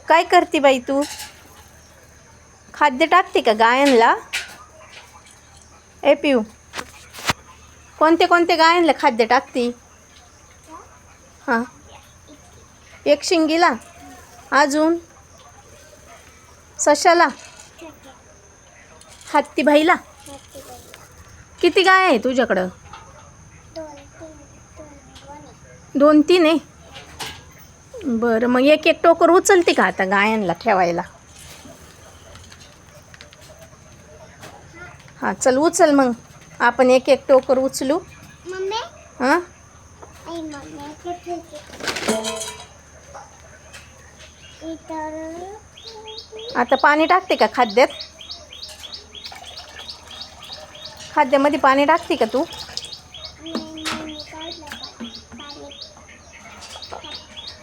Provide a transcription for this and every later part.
काय करते बाई तू? खाद्य टाकते का गायांना? ए पिऊ, कोणते कोणते गायांना खाद्य टाकते? हां, एक शिंगीला, अजून सशाला, हत्ती भाईला. किती गाय आहे तुझ्याकडं? 2-3 आहे. बरं, मग एक एक टोकर उचलते का आता गायांना ठेवायला? हां, चल उचल, मग आपण एक एक टोकर उचलू. हां, आता पाणी टाकते का खाद्यात? खाद्यामध्ये पाणी टाकते का तू?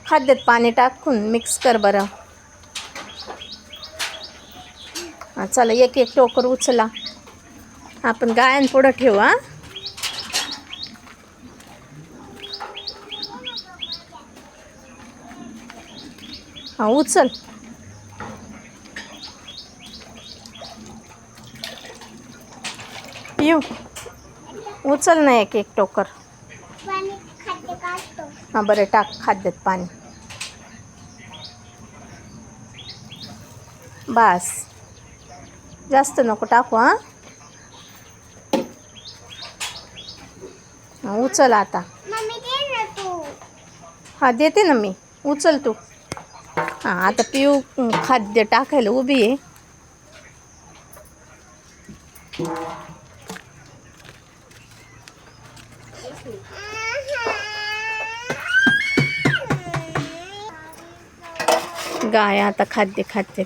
खाद्यात पाणी टाकून मिक्स कर बरं. हां, चला एक एक टोकर उचला, आपण गायांपुढं ठेवू. हां, हां उचल. पिऊ, उचल ना एक एक टोकर. हां बरं, टाक खाद्यात पाणी. बस, जास्त नको टाकू. हां, उचल आता. हां देते ना मी, उचल तू. हां, आता पिऊ खाद्य टाकायला उभी आहे. गाय आता खाद्य खाते.